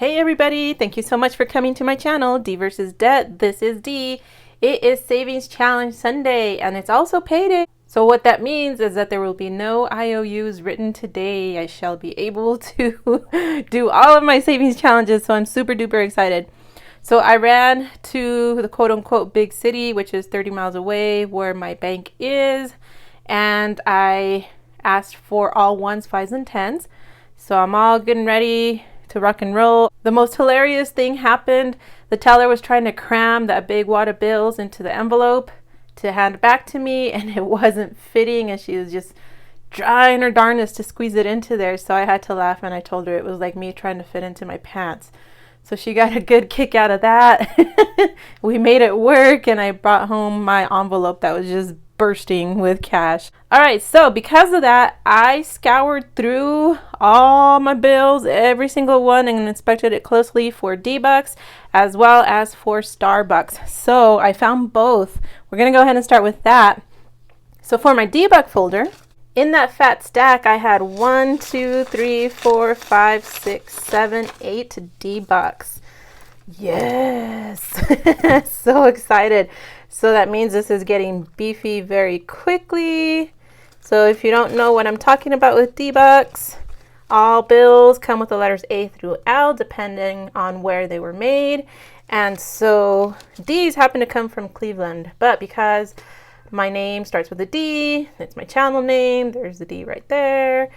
Hey everybody, thank you so much for coming to my channel, D versus Debt. This is D. It is Savings Challenge Sunday and it's also payday. So what that means is that there will be no IOUs written today. I shall be able to do all of my savings challenges, so I'm super duper excited. So I ran to the quote unquote big city, which is 30 miles away where my bank is, and I asked for all ones, fives, and tens. So I'm all good and ready to rock and roll. The most hilarious thing happened. The teller was trying to cram that big wad of bills into the envelope to hand back to me, and it wasn't fitting, and she was just trying her darndest to squeeze it into there. So I had to laugh, and I told her it was like me trying to fit into my pants. So she got a good kick out of that. We made it work, and I brought home my envelope that was just bursting with cash. All right, so because of that, I scoured through all my bills, every single one, and inspected it closely for D-Bucks as well as for Starbucks. So I found both. We're gonna go ahead and start with that. So for my D-Buck folder, in that fat stack, I had 1, 2, 3, 4, 5, 6, 7, 8 D-Bucks. Yes, so excited. So that means this is getting beefy very quickly. So if you don't know what I'm talking about with D-Bucks, all bills come with the letters A through L depending on where they were made. And so D's happen to come from Cleveland, but because my name starts with a D, it's my channel name, there's the D right there.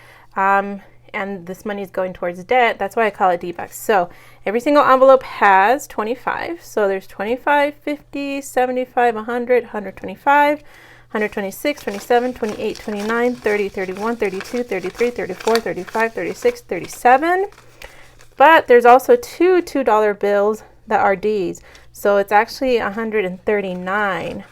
And this money is going towards debt. That's why I call it D-Bucks. So every single envelope has 25. So there's 25, 50, 75, 100, 125, 126, 27, 28, 29, 30, 31, 32, 33, 34, 35, 36, 37. But there's also two $2 bills that are D's. So it's actually 139.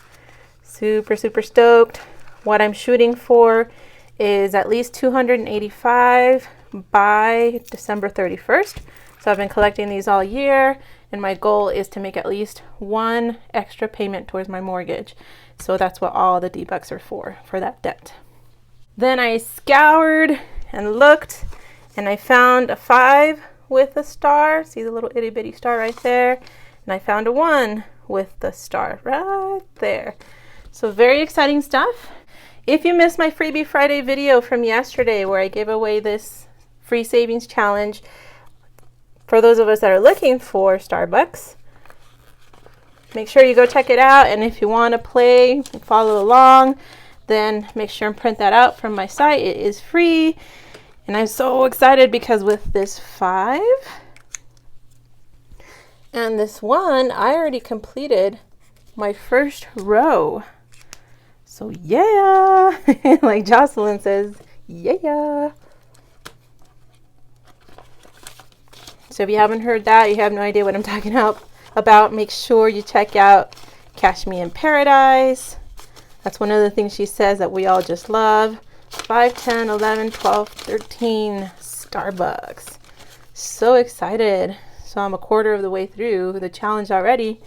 Super, super stoked. What I'm shooting for is at least 285 by December 31st. So I've been collecting these all year, and my goal is to make at least one extra payment towards my mortgage. So that's what all the D-Bucks are for that debt. Then I scoured and looked, and I found a 5 with a star. See the little itty bitty star right there? And I found a 1 with the star right there. So very exciting stuff. If you missed my Freebie Friday video from yesterday where I gave away this free savings challenge for those of us that are looking for Starbucks, make sure you go check it out. And if you want to play and follow along, then make sure and print that out from my site. It is free. And I'm so excited because with this 5 and this 1, I already completed my first row. So yeah, like Jocelyn says, yeah. So if you haven't heard that, you have no idea what I'm talking about, make sure you check out Cash Me in Paradise. That's one of the things she says that we all just love. 5, 10, 11, 12, 13 Starbucks. So excited. So I'm a quarter of the way through the challenge already,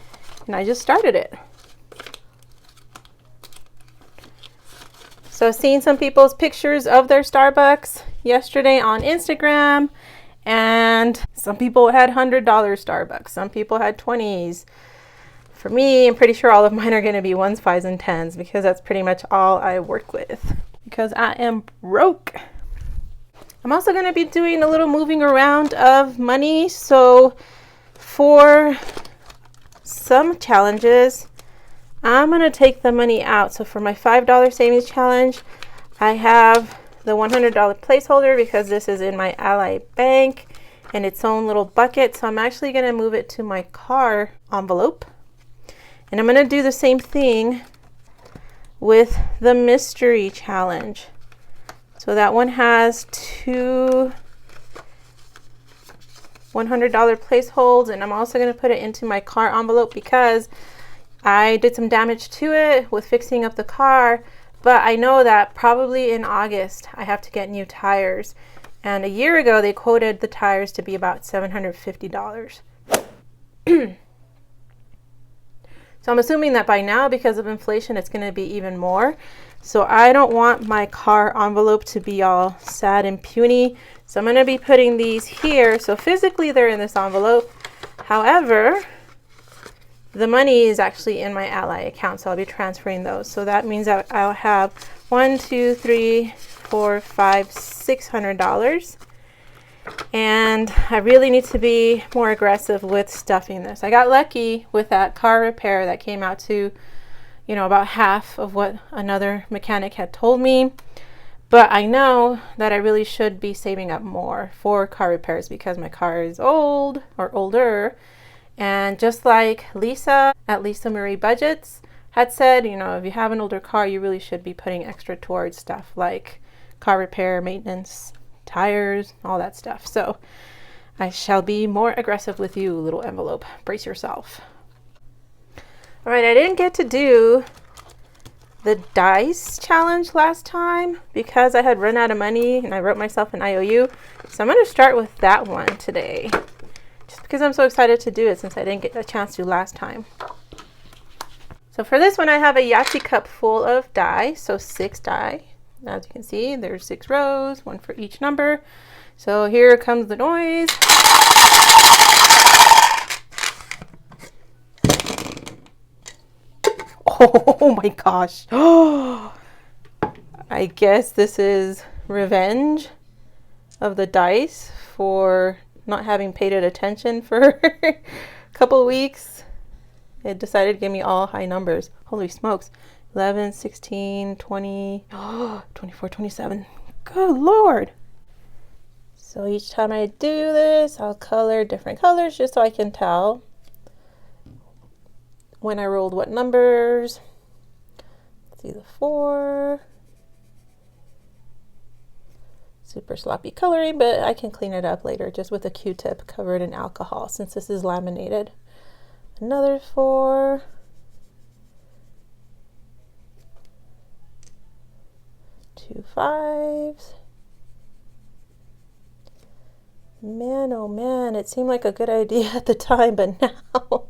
and I just started it. So seeing some people's pictures of their Starbucks yesterday on Instagram, and some people had $100 Starbucks. Some people had 20s. For me, I'm pretty sure all of mine are going to be 1s, 5s, and 10s because that's pretty much all I work with because I am broke. I'm also going to be doing a little moving around of money. So for some challenges, I'm going to take the money out. So for my $5 savings challenge, I have the $100 placeholder because this is in my Ally bank and its own little bucket. So I'm actually going to move it to my car envelope. And I'm going to do the same thing with the mystery challenge. So that one has 2 $100 placeholds, and I'm also going to put it into my car envelope because I did some damage to it with fixing up the car, but I know that probably in August I have to get new tires. And a year ago they quoted the tires to be about $750. So I'm assuming that by now, because of inflation, it's going to be even more. So I don't want my car envelope to be all sad and puny. So I'm going to be putting these here. So physically they're in this envelope. However, the money is actually in my Ally account, so I'll be transferring those. So that means that I'll have $1, 2, 3, 4, 5, $600. And I really need to be more aggressive with stuffing this. I got lucky with that car repair that came out to, you know, about half of what another mechanic had told me. But I know that I really should be saving up more for car repairs because my car is old or older. And just like Lisa at Lisa Marie Budgets had said, you know, if you have an older car, you really should be putting extra towards stuff like car repair, maintenance, tires, all that stuff. So I shall be more aggressive with you, little envelope. Brace yourself. All right, I didn't get to do the dice challenge last time because I had run out of money and I wrote myself an IOU. So I'm going to start with that one today, just because I'm so excited to do it since I didn't get a chance to last time. So for this one, I have a Yahtzee cup full of die, so 6 die. As you can see, there's 6 rows, 1 for each number. So here comes the noise. Oh my gosh. I guess this is revenge of the dice for not having paid it attention for a couple weeks. It decided to give me all high numbers. Holy smokes. 11, 16, 20, 24, 27. Good Lord. So each time I do this, I'll color different colors just so I can tell when I rolled what numbers. Let's see, the 4. Super sloppy coloring, but I can clean it up later just with a Q-tip covered in alcohol since this is laminated. Another 4. 2 5s. Man, oh man, it seemed like a good idea at the time, but now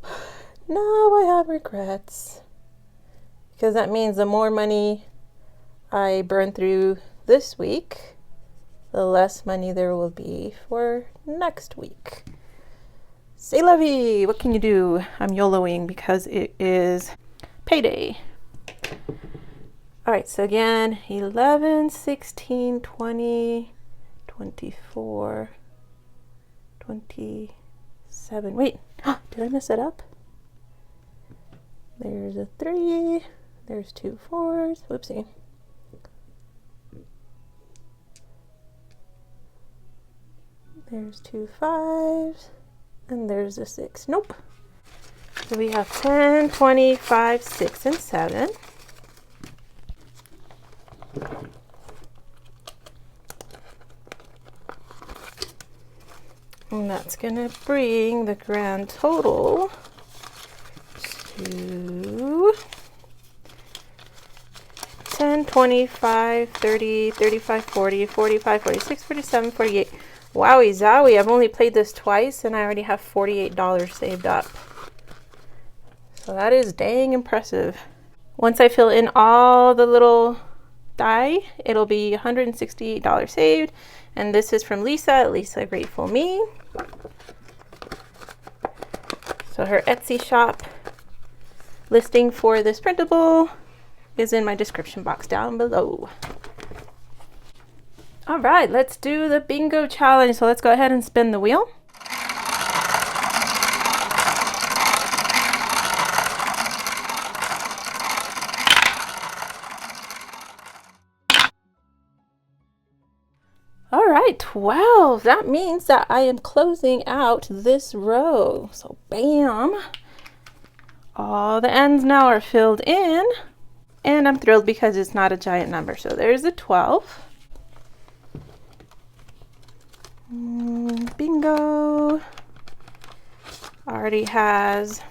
I have regrets. Because that means the more money I burn through this week, the less money there will be for next week. C'est la vie! What can you do? I'm YOLOing because it is payday. Alright, so again, 11, 16, 20, 24, 27. Wait, did I mess it up? There's a 3, there's 2 4s. Whoopsie. There's 2 5s, and there's a 6. Nope. So we have 10, 25, 6, and 7. And that's going to bring the grand total to 10, 25, 30, 35, 40, 45, 46, 47, 48. Wowie zowie, I've only played this twice and I already have $48 saved up. So that is dang impressive. Once I fill in all the little die, it'll be $168 saved. And this is from Lisa, Lisa Grateful Me. So her Etsy shop listing for this printable is in my description box down below. All right, let's do the bingo challenge. So let's go ahead and spin the wheel. All right, 12. That means that I am closing out this row. So bam. All the ends now are filled in. And I'm thrilled because it's not a giant number. So there's a 12. Bingo. Already has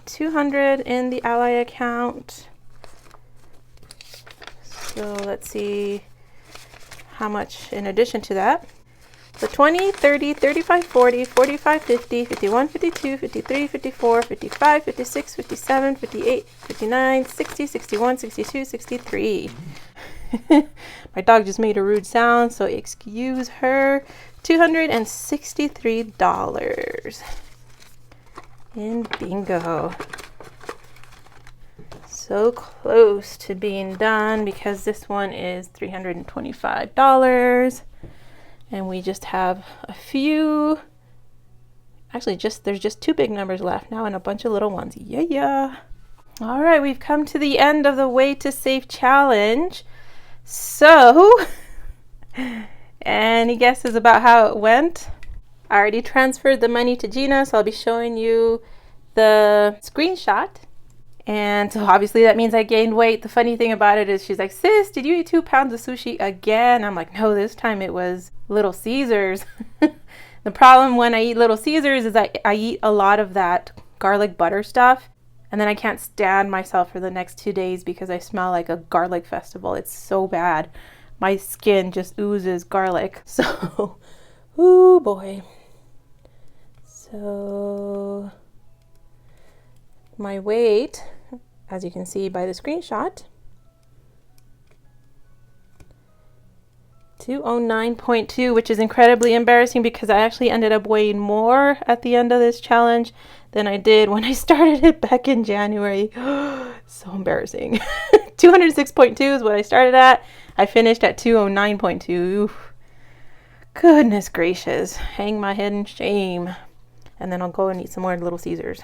200 in the Ally account. So let's see how much in addition to that. So 20, 30, 35, 40, 45, 50, 51, 52, 53, 54, 55, 56, 57, 58, 59, 60, 61, 62, 63. My dog just made a rude sound, so excuse her. $263 in bingo. So close to being done because this one is $325. And we just have a few, actually there's just 2 big numbers left now and a bunch of little ones. Yeah. All right, we've come to the end of the Way to Save challenge. So, any guesses about how it went? I already transferred the money to Gina, so I'll be showing you the screenshot. And so obviously that means I gained weight. The funny thing about it is she's like, sis, did you eat 2 pounds of sushi again? I'm like, no, this time it was Little Caesars. The problem when I eat Little Caesars is I eat a lot of that garlic butter stuff. And then I can't stand myself for the next 2 days because I smell like a garlic festival. It's so bad. My skin just oozes garlic. So, ooh boy. So, my weight, as you can see by the screenshot, 209.2, which is incredibly embarrassing because I actually ended up weighing more at the end of this challenge than I did when I started it back in January. So embarrassing. 206.2 is what I started at. I finished at 209.2. Oof. Goodness gracious. Hang my head in shame. And then I'll go and eat some more Little Caesars.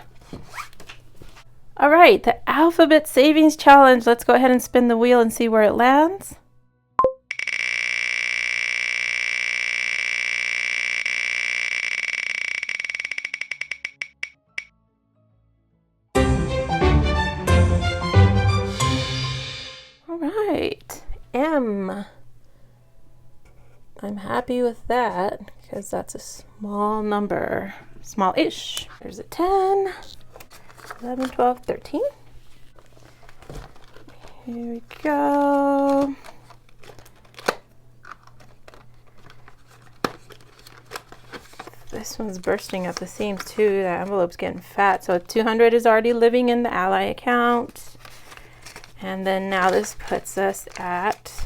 All right, the Alphabet Savings Challenge. Let's go ahead and spin the wheel and see where it lands. All right, M. I'm happy with that because that's a small number, small-ish. There's a 10. 11, 12, 13. Here we go. This one's bursting at the seams too. That envelope's getting fat. So 200 is already living in the Ally account. And then now this puts us at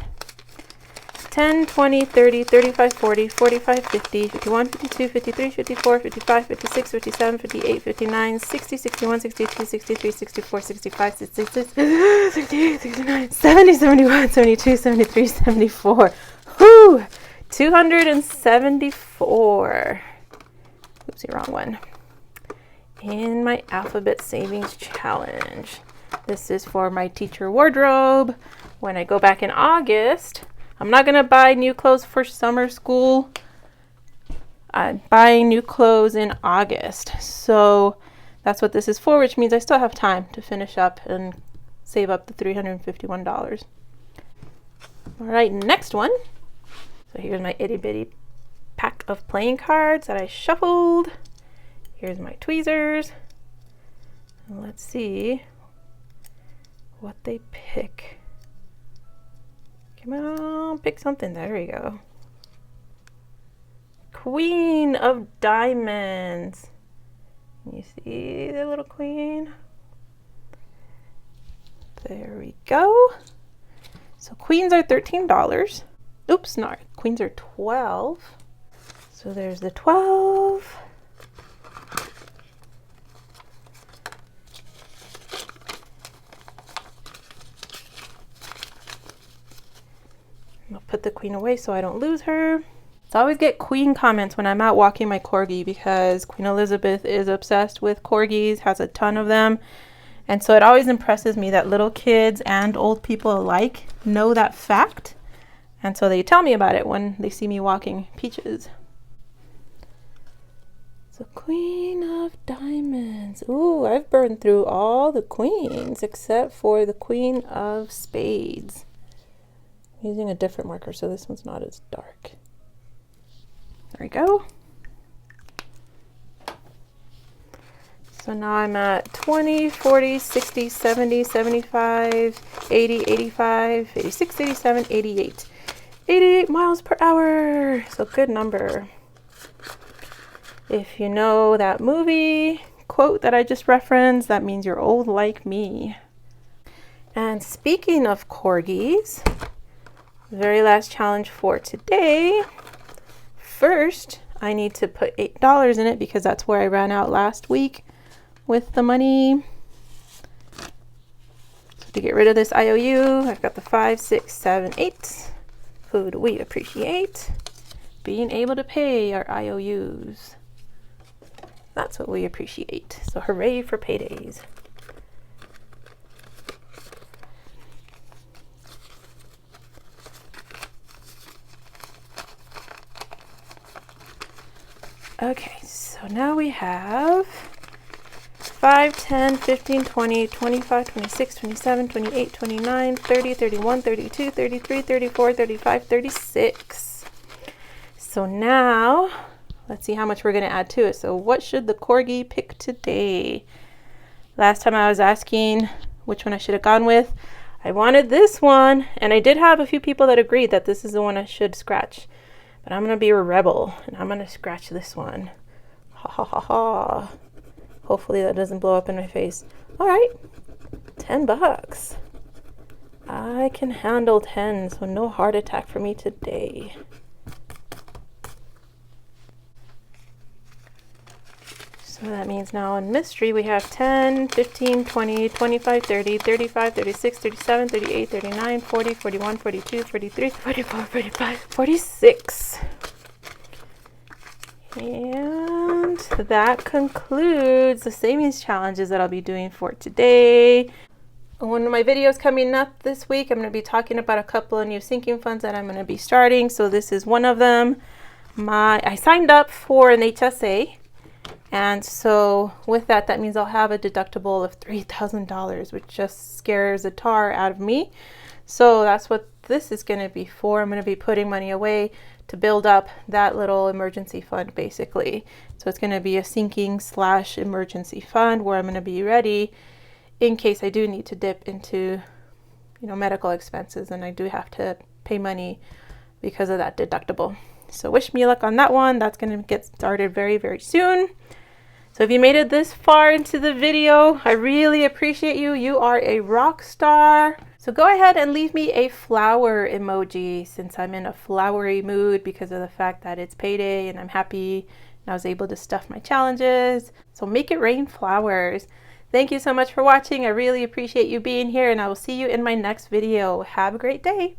10, 20, 30, 35, 40, 45, 50, 51, 52, 53, 54, 55, 56, 57, 58, 59, 60, 61, 62, 63, 64, 65, 66, 68, 69, 70, 71, 72, 73, 74. Whew! 274. Oopsie, wrong one. In my Alphabet Savings Challenge. This is for my teacher wardrobe. When I go back in August, I'm not going to buy new clothes for summer school. I'm buying new clothes in August. So that's what this is for, which means I still have time to finish up and save up the $351. All right, next one. So here's my itty bitty pack of playing cards that I shuffled. Here's my tweezers. And let's see what they pick. Come on, pick something. There we go. Queen of Diamonds. You see the little queen? There we go. So queens are $13. Oops, no, queens are 12. So there's the 12. I'll put the queen away so I don't lose her. So I always get queen comments when I'm out walking my corgi because Queen Elizabeth is obsessed with corgis, has a ton of them. And so it always impresses me that little kids and old people alike know that fact. And so they tell me about it when they see me walking Peaches. So Queen of Diamonds. Ooh, I've burned through all the queens except for the Queen of Spades. I'm using a different marker, so this one's not as dark. There we go. So now I'm at 20, 40, 60, 70, 75, 80, 85, 86, 87, 88. 88 miles per hour. So good number. If you know that movie quote that I just referenced, that means you're old like me. And speaking of corgis, very last challenge for today. First, I need to put $8 in it because that's where I ran out last week with the money. So to get rid of this IOU, I've got the 5, 6, 7, 8. Who do we appreciate? Being able to pay our IOUs. That's what we appreciate. So hooray for paydays. Okay, so now we have 5, 10, 15, 20, 25, 26, 27, 28, 29, 30, 31, 32, 33, 34, 35, 36. So now, let's see how much we're going to add to it. So what should the corgi pick today? Last time I was asking which one I should have gone with. I wanted this one, and I did have a few people that agreed that this is the one I should scratch. But I'm going to be a rebel, and I'm going to scratch this one. Ha ha ha ha. Hopefully that doesn't blow up in my face. All right, $10. I can handle 10, so no heart attack for me today. So that means now in mystery we have 10, 15, 20, 25, 30, 35, 36, 37, 38, 39, 40, 41, 42, 43, 44, 45, 46. And that concludes the savings challenges that I'll be doing for today. One of my videos coming up this week, I'm going to be talking about a couple of new sinking funds that I'm going to be starting. So this is one of them. I signed up for an HSA. And so with that, that means I'll have a deductible of $3,000, which just scares the tar out of me. So that's what this is going to be for. I'm going to be putting money away to build up that little emergency fund, basically. So it's going to be a sinking / emergency fund where I'm going to be ready in case I do need to dip into, medical expenses, and I do have to pay money because of that deductible. So wish me luck on that one. That's going to get started very, very soon. So if you made it this far into the video, I really appreciate you. You are a rock star. So go ahead and leave me a flower emoji since I'm in a flowery mood because of the fact that it's payday and I'm happy and I was able to stuff my challenges. So make it rain flowers. Thank you so much for watching. I really appreciate you being here, and I will see you in my next video. Have a great day.